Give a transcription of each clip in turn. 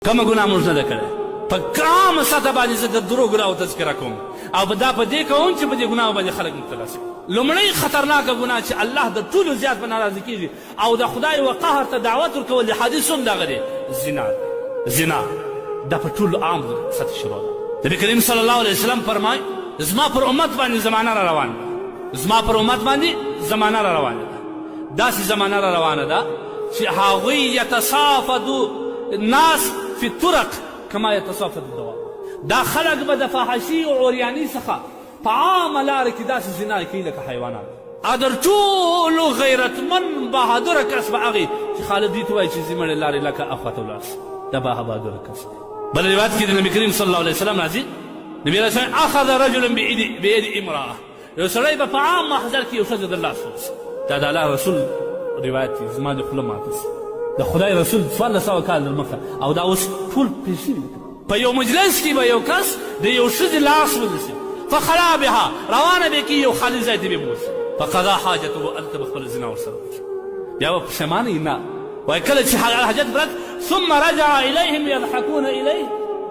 کومه ګناه موږ نه ده کړې. په عامه سطح باندې زه د درو ګناهو تذکره کوم او دا په دې کوم چې په دې ګناهو باندې خلک مبتلا شي. لومړی خطرناکه ګناه چې الله د ټولو زیات په ناراضه کېږي او د خدای و قهر ته دعوت ورکول د حدیث هم دغه دی، زنا. دا په ټولو عام سطح شروع ده. نبي کریم صلی الله علیه وسلم فرمای زما پر امت باندې زمانه را روانه ده، زما پر امت باندې زمانه را روانه ده. داسې زمانه را روانه ده چې هغوی یتصافدو الناس فی الطرق کما یتصافد الدواب. دا خلق به د فحاشي او عریاني څخه په عامه لاره کې داسې زنا کوي لکه حیوانات. ادر ټولو غیرتمن بهادره کس به هغې چې خالد دوی ته وایي چې زموږ لارې لکه اخواته ولاړ شي. دا بهادره کس دی. بل روایت کې د نبي کریم صلی الله علیه وسلم راځي، نبي علیه السلام اخذ رجل بید امرأه، یو سړی به په عام محضر کې یو ښځه د لاس ونیسي. دا د الله رسول روایت دی، زما د خوله ماته شي. د خدای رسول 1400 کال دمخه او دا اوس ټول پېښ شوي دي. په یو مجلس کې به یو کس د یو ښځې لاس ونیسي، فخلا بها، روانه به کي یو خالي ځای ته به بوځي، فقضا حاجته، هلته به خپله زنا ورسره وکړي. بیا به پښیمانه وي نه، وایي کله چې حاجت پرد ثم رجع الیهم یضحکون الیه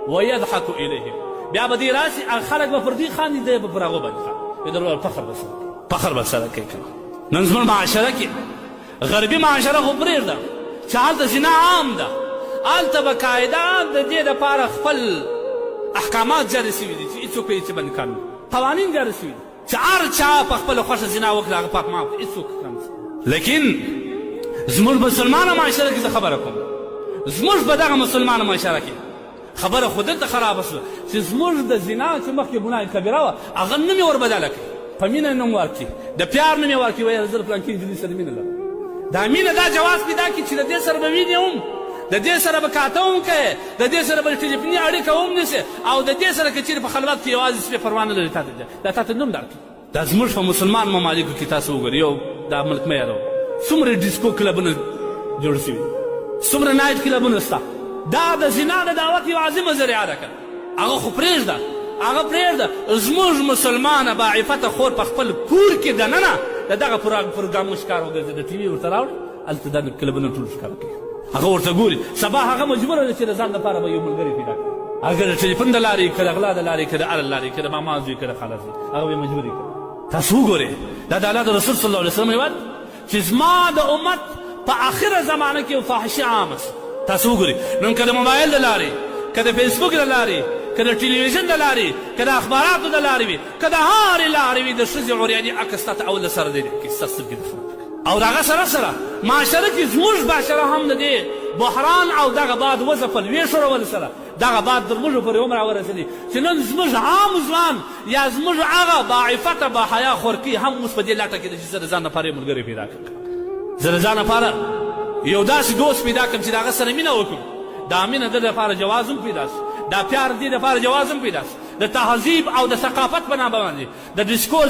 ویضحک الیهم، بیا به دې راسي خلک به پر دوی خاندي، دی به پر هغو باندې خاندي. در فخر به سره کوي. نن زموږ معاشره کې غربي معاشره خو پرېږده چې هلته زنا عام ده، هلته به قاعده د دې دپاره خپل احکامات جاري شوي دي چې هېڅوک یې چې باندې قانون قوانین جاري شوي دي چې هر چا په خپله خوښه زنا وکړه هغه پاک معاف هېڅوک کم. لیکن زموږ مسلمانه معاشره کې زه خبره کوم، زموږ په دغه مسلمانه معاشره کې خبره خو دلته خرابه شوه چې زموږ د زنا چې مخکې ګناه کبیره وه هغه نوم یې وربدله کړي، په مینه نوم ورکړي، د پیار نوم یې ورکړي، ویل زه د فلانکي نجلۍ سره مینه لرم. دا مینه دا جواز پیدا کړي چې د دې سره به وینې هم، د دې سره به کاته هم کوې، د دې سره به ټلیفوني اړیکه هم نیسې، او د دې سره که چېرې په خلوت کې یوازې سپې پروا نه لري دا تا ته نوم درکړي. دا زموږ په مسلمان ممالکو کې تاسو وګورئ، یو دا ملک مه یادوه، څومره ډیسکو کلبونه جوړ شوي، څومره نایټ کلبونه شته. دا د زنا د دعوت یو عظیمه ذریعه ده که هغه خو پرېږده، هغه پرېږده. زموږ مسلمانه باعفته خور په خپل کور کې دننه د دغه پروګرامونو ښکار وګرځي، د ټي وي ورته راوړي، هلته دا کلبونه ټول ښکاره کوي، هغه ورته ګوري. سبا هغه مجبوره ده چې د ځان لپاره به یو ملګری پیدا کړي، هغه د ټلیفون د لارې که د غلا د لارې که د ال لارې که د ماما زوی که د خاله زوی، هغه به یې مجبوري کړي. تاسو وګورئ دا د الله د رسول صلی الله علیه وسلم روایت چې زما د امت په آخره زمانه کې فحشي عامه شي. تاسو وګورئ نن که د موبایل د لارې، که د فیسبوک د لارې، که د ټلویزیون د لارې، که د اخباراتو د لارې وي، که د هرې لارې وي، د ښځې عریاني عکس تا ته اول سره دی کې ستا سترګې د خراب او د هغه سره معاشره کې زموږ معاشره هم د دې بحران او دغه باد وځپل ویښورول سره دغه باد در موږ پورې هم راورسېدي چې نن زموږ عام ځوان یا زموږ هغه باعفته باحیا خورکي هم اوس په دې لټه کې ده چې زه د ځان لپاره یو ملګری پیدا کړم، زه د ځان لپاره یو داسې دوست پیدا کړم چې د هغه سره مینه وکړم، دا مینه د لپاره جواز هم پیدا شي، دا پیار دې لپاره جواز هم پیدا شي، د تهذیب او د ثقافت په نامه باندې، د ډیسکو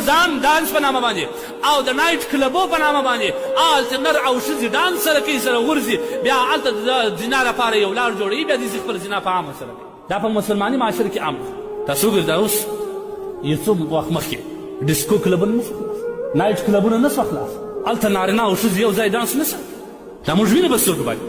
دانس په نامه باندې او د نایټ کلبو په نامه باندې هلته نر او ښځې دانس سره کوي، سره غورځي، بیا هلته د زنا لپاره یو لار جوړوي، بیا دې خپل زنا په عامه سره کوي. دا په مسلماني معاشره کې عام ده. تاسو وګورئ دا اوس یو څو وخت مخکې ډیسکو کلبونه نه شوه خلاص، نایټ کلبونه نه شوه خلاص، هلته نارینه او ښځې یو ځای دانس نه شوه. دا موږ وینو په سترګو باندې